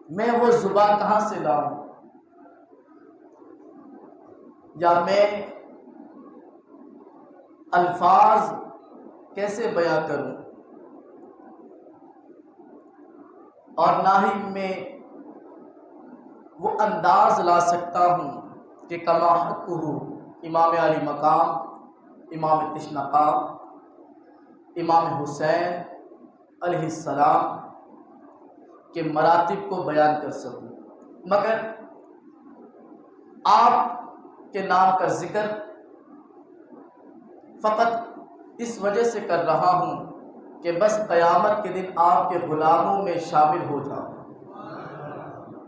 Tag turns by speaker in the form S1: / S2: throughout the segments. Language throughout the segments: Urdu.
S1: میں وہ زبان کہاں سے لاؤں، یا میں الفاظ کیسے بیان کروں، اور نہ ہی میں وہ انداز لا سکتا ہوں کہ کما حقہ امام علی مقام، امام تشنقام، امام حسین علیہ السلام کے مراتب کو بیان کر سکوں، مگر آپ کے نام کا ذکر فقط اس وجہ سے کر رہا ہوں کہ بس قیامت کے دن آپ کے غلاموں میں شامل ہو جاؤں،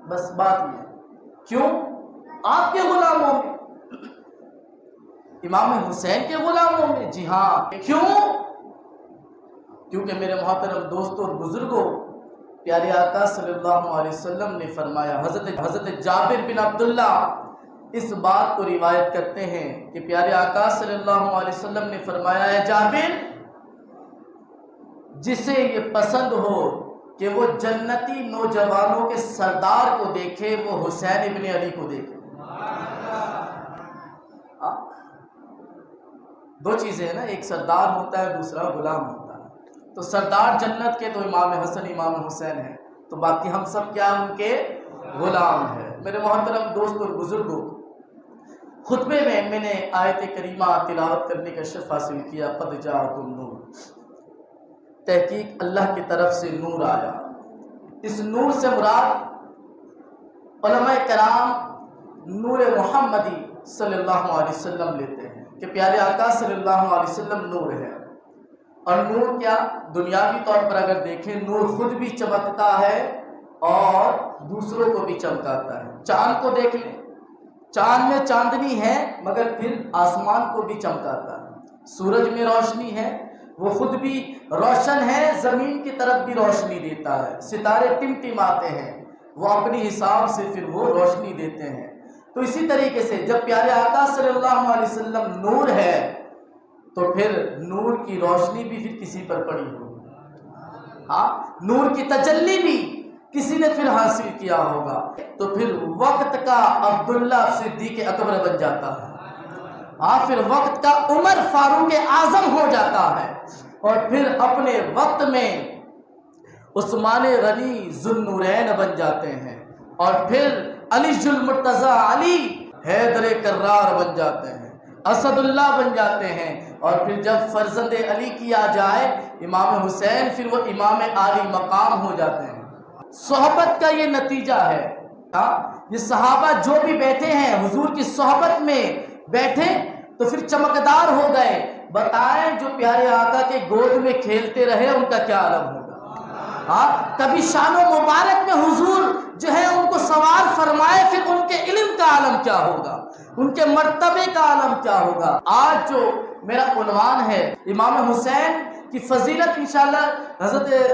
S1: بس بات یہ ہے۔ کیوں آپ کے غلاموں میں؟ امام حسین کے غلاموں میں؟ جی ہاں۔ کیوں؟ کیونکہ میرے محترم دوستوں اور بزرگوں، پیارے آقا صلی اللہ علیہ وسلم نے فرمایا، حضرت جابر بن عبداللہ اس بات کو روایت کرتے ہیں کہ پیارے آقا صلی اللہ علیہ وسلم نے فرمایا، اے جابر، جسے یہ پسند ہو کہ وہ جنتی نوجوانوں کے سردار کو دیکھے، وہ حسین ابن علی کو دیکھے۔ دو چیزیں ہیں نا، ایک سردار ہوتا ہے، دوسرا غلام ہوتا ہے۔ تو سردار جنت کے تو امام حسن امام حسین ہیں، تو باقی ہم سب کیا ان کے غلام ہیں۔ میرے محترم دوست اور بزرگوں، خطبے میں نے آیت کریمہ تلاوت کرنے کا شرف حاصل کیا، قد جاءکم نور، تحقیق اللہ کی طرف سے نور آیا۔ اس نور سے مراد علماء کرام نور محمدی صلی اللہ علیہ وسلم لیتے ہیں کہ پیارے آقا صلی اللہ علیہ وسلم نور ہے۔ اور نور کیا، دنیاوی طور پر اگر دیکھیں، نور خود بھی چمکتا ہے اور دوسروں کو بھی چمکاتا ہے۔ چاند کو دیکھ لیں، چاند میں چاندنی ہے مگر پھر آسمان کو بھی چمکاتا ہے۔ سورج میں روشنی ہے، وہ خود بھی روشن ہے، زمین کی طرف بھی روشنی دیتا ہے۔ ستارے ٹمٹماتے ہیں، وہ اپنی حساب سے پھر وہ روشنی دیتے ہیں۔ تو اسی طریقے سے جب پیارے آقا صلی اللہ علیہ وسلم نور ہے تو پھر نور کی روشنی بھی پھر کسی پر پڑی ہوگی، ہاں، نور کی تجلی بھی کسی نے پھر حاصل کیا ہوگا، تو پھر وقت کا عبداللہ صدیق اکبر بن جاتا ہے، ہاں، پھر وقت کا عمر فاروق اعظم ہو جاتا ہے، اور پھر اپنے وقت میں عثمان غنی ذوالنورین بن جاتے ہیں، اور پھر علی المرتضی علی حیدر کرار بن جاتے ہیں، اسد اللہ بن جاتے ہیں، اور پھر جب فرزند علی کیا جائے امام حسین، پھر وہ امام عالی مقام ہو جاتے ہیں۔ صحبت کا یہ نتیجہ ہے، یہ صحابہ جو بھی بیٹھے ہیں حضور کی صحبت میں بیٹھے تو پھر چمکدار ہو گئے۔ بتائیں جو پیارے آقا کے گود میں کھیلتے رہے ان کا کیا عالم ہوگا؟ ہاں، کبھی شان و مبارک میں حضور جو ہے ان کو سوار فرمائے، پھر ان کے علم کا عالم کیا ہوگا، ان کے مرتبے کا عالم کیا ہوگا۔ آج جو میرا عنوان ہے امام حسین کی فضیلت، انشاءاللہ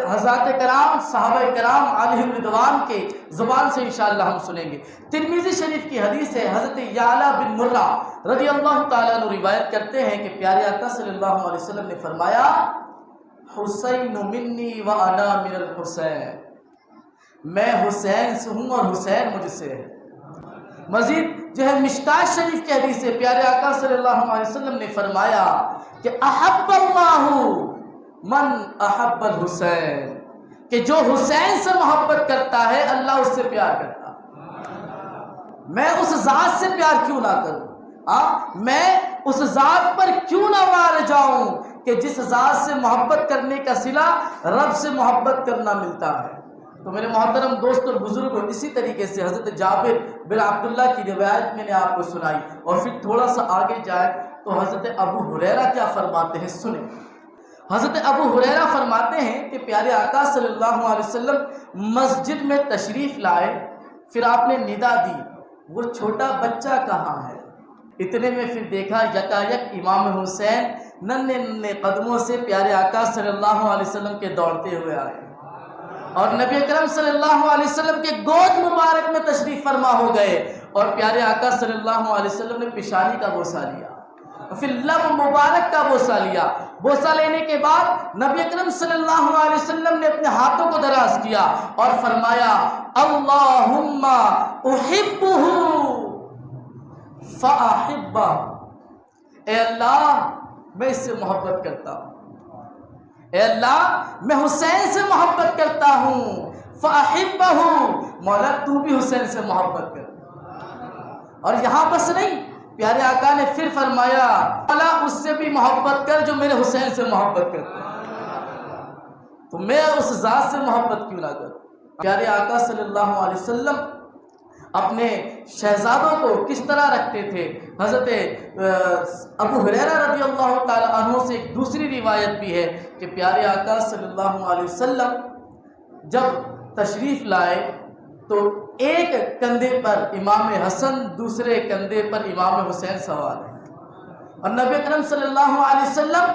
S1: حضرات کرام صحابہ کرام علیہم رضوان کے زبان سے انشاءاللہ ہم سنیں گے۔ ترمذی شریف کی حدیث ہے، حضرت یعلا بن مرہ رضی اللہ تعالیٰ عنہ روایت کرتے ہیں کہ پیارے آقا صلی اللہ علیہ وسلم نے فرمایا، حسین منی و انا من الحسین، میں حسین سے ہوں اور حسین مجھ سے ہے۔ مزید جو ہے مشکات شریف کی حدیث ہے، پیارے آقا صلی اللہ علیہ وسلم نے فرمایا کہ احب اللہ من احب الحسین، کہ جو حسین سے محبت کرتا ہے اللہ اس سے پیار کرتا ہے۔ میں اس ذات سے پیار کیوں نہ کروں، میں اس ذات پر کیوں نہ وار جاؤں کہ جس ذات سے محبت کرنے کا صلہ رب سے محبت کرنا ملتا ہے۔ تو میرے محترم دوست اور بزرگوں، اسی طریقے سے حضرت جابر بن عبداللہ کی روایت میں نے آپ کو سنائی، اور پھر تھوڑا سا آگے جائے تو حضرت ابو ہریرہ کیا فرماتے ہیں سنیں۔ حضرت ابو ہریرہ فرماتے ہیں کہ پیارے آقا صلی اللہ علیہ وسلم مسجد میں تشریف لائے، پھر آپ نے ندا دی، وہ چھوٹا بچہ کہاں ہے؟ اتنے میں پھر دیکھا یکایک امام حسین ننھے ننھے قدموں سے پیارے آقا صلی اللہ علیہ وسلم کے دوڑتے ہوئے آئے، اور نبی اکرم صلی اللہ علیہ وسلم کے گود مبارک میں تشریف فرما ہو گئے، اور پیارے آقا صلی اللہ علیہ وسلم نے پیشانی کا بوسہ لیا، پھر لب مبارک کا بوسہ لیا. بوسہ لینے کے بعد نبی اکرم صلی اللہ علیہ وسلم نے اپنے ہاتھوں کو دراز کیا اور فرمایا اللہم احبہ فاحبہ، اے اللہ میں اس سے محبت کرتا ہوں، اے اللہ میں حسین سے محبت کرتا ہوں، فاحبہ، مولا تو بھی حسین سے محبت کر. اور یہاں بس نہیں، پیارے آقا نے پھر فرمایا مولا اس سے بھی محبت کر جو میرے حسین سے محبت کرتا ہے، تو میں اس ذات سے محبت کیوں نہ کروں. پیارے آقا صلی اللہ علیہ وسلم اپنے شہزادوں کو کس طرح رکھتے تھے. حضرت ابو ہریرہ رضی اللہ تعالی عنہ سے ایک دوسری روایت بھی ہے کہ پیارے آقا صلی اللہ علیہ وسلم جب تشریف لائے تو ایک کندھے پر امام حسن، دوسرے کندھے پر امام حسین سوار ہیں، اور نبی اکرم صلی اللہ علیہ وسلم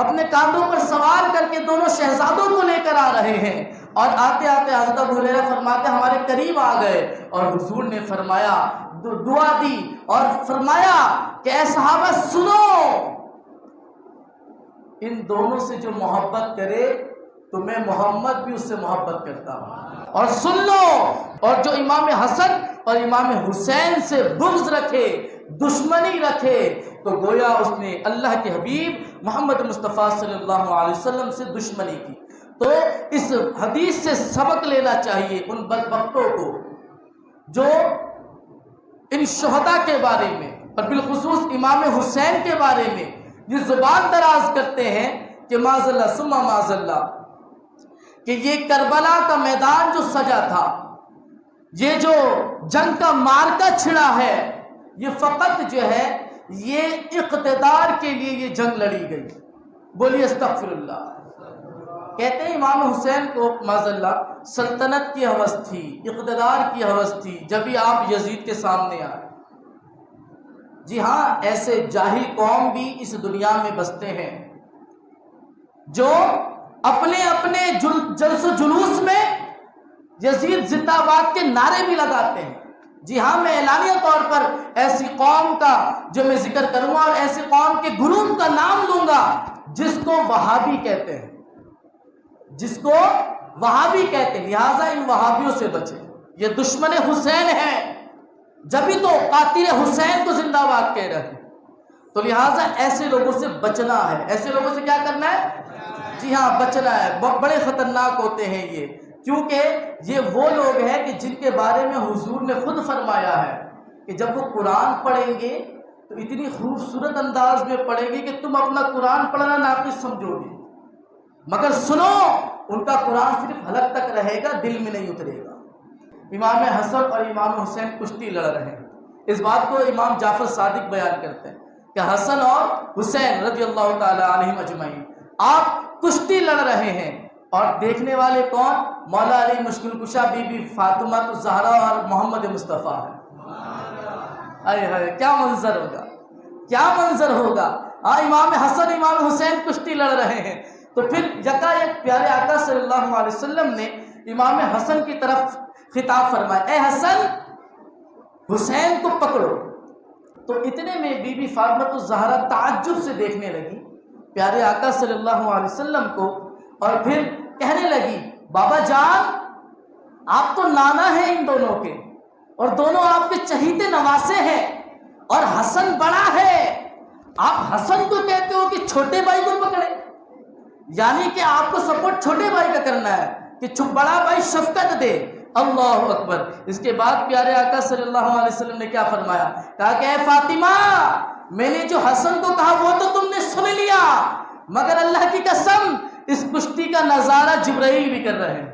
S1: اپنے کاندھوں پر سوار کر کے دونوں شہزادوں کو لے کر آ رہے ہیں. اور آتے آتے حضرت ابو ہریرہ فرماتے ہمارے قریب آ گئے اور حضور نے فرمایا دعا دی اور فرمایا کہ اے صحابہ سنو، ان دونوں سے جو محبت کرے تو میں محمد بھی اس سے محبت کرتا ہوں، اور سن لو، اور جو امام حسن اور امام حسین سے بغض رکھے، دشمنی رکھے، تو گویا اس نے اللہ کے حبیب محمد مصطفیٰ صلی اللہ علیہ وسلم سے دشمنی کی. تو اس حدیث سے سبق لینا چاہیے ان بدبختوں کو جو ان شہداء کے بارے میں اور بالخصوص امام حسین کے بارے میں یہ زبان دراز کرتے ہیں کہ معاذ اللہ ثم معاذ اللہ، کہ یہ کربلا کا میدان جو سجا تھا، یہ جو جنگ کا مارکا چھڑا ہے، یہ فقط جو ہے یہ اقتدار کے لیے یہ جنگ لڑی گئی. بولیے استغفر اللہ. کہتے ہیں امام حسین کو معاذ اللہ سلطنت کی ہوس تھی، اقتدار کی ہوس تھی، جبھی آپ یزید کے سامنے آئے. جی ہاں، ایسے جاہل قوم بھی اس دنیا میں بستے ہیں جو اپنے اپنے جلس و جلوس میں یزید زندہ باد کے نعرے بھی لگاتے ہیں. جی ہاں، میں اعلانیہ طور پر ایسی قوم کا جو میں ذکر کروں گا اور ایسی قوم کے گروپ کا نام لوں گا جس کو وہابی کہتے ہیں، جس کو وہابی کہتے ہیں. لہٰذا ان وہابیوں سے بچیں، یہ دشمن حسین ہیں، جبھی تو قاتل حسین کو زندہ باد کہہ رہے ہیں. تو لہٰذا ایسے لوگوں سے بچنا ہے. ایسے لوگوں سے کیا کرنا ہے؟ جی ہاں، بچنا ہے. بڑے خطرناک ہوتے ہیں یہ، کیونکہ یہ وہ لوگ ہیں کہ جن کے بارے میں حضور نے خود فرمایا ہے کہ جب وہ قرآن پڑھیں گے تو اتنی خوبصورت انداز میں پڑھیں گے کہ تم اپنا قرآن پڑھنا ناقص سمجھو گے، مگر سنو ان کا قرآن صرف حلق تک رہے گا، دل میں نہیں اترے گا. امام حسن اور امام حسین کشتی لڑ رہے ہیں. اس بات کو امام جعفر صادق بیان کرتے ہیں کہ حسن اور حسین رضی اللہ تعالی عنہم اجمعین آپ کشتی لڑ رہے ہیں، اور دیکھنے والے کون؟ مولا علی مشکل کشا، بی بی فاطمہ الزہرا اور محمد مصطفیٰ ہے. ارے ہائے، کیا منظر ہوگا، کیا منظر ہوگا. امام حسن امام حسین کشتی لڑ رہے ہیں. تو پھر یکا یک پیارے آقا صلی اللہ علیہ وسلم نے امام حسن کی طرف خطاب فرمایا، اے حسن حسین کو پکڑو. تو اتنے میں بی بی فاطمہ الزہرا تعجب سے دیکھنے لگی پیارے آقا صلی اللہ علیہ وسلم کو، اور پھر کہنے لگی بابا جان آپ تو نانا ہیں ان دونوں کے، اور دونوں آپ کے چہیتے نواسے ہیں، اور حسن بڑا ہے، آپ حسن کو کہتے ہو کہ چھوٹے بھائی کو پکڑے، یعنی کہ آپ کو سپورٹ چھوٹے بھائی کا کرنا ہے کہ بڑا بھائی شفقت دے. اللہ اکبر. اس کے بعد پیارے آقا صلی اللہ علیہ وسلم نے کیا فرمایا؟ کہا کہ اے فاطمہ، میں نے جو حسن کو کہا وہ تو تم نے سن لیا، مگر اللہ کی قسم اس کشتی کا نظارہ جبرائیل بھی کر رہے ہیں.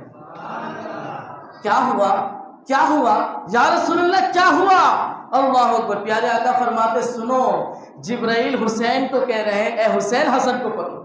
S1: کیا ہوا؟ کیا ہوا یا رسول اللہ، کیا ہوا؟ اللہ اکبر. پیارے آقا فرماتے سنو، جبرائیل حسین کو کہہ رہے ہیں اے حسین حسن کو پکڑو.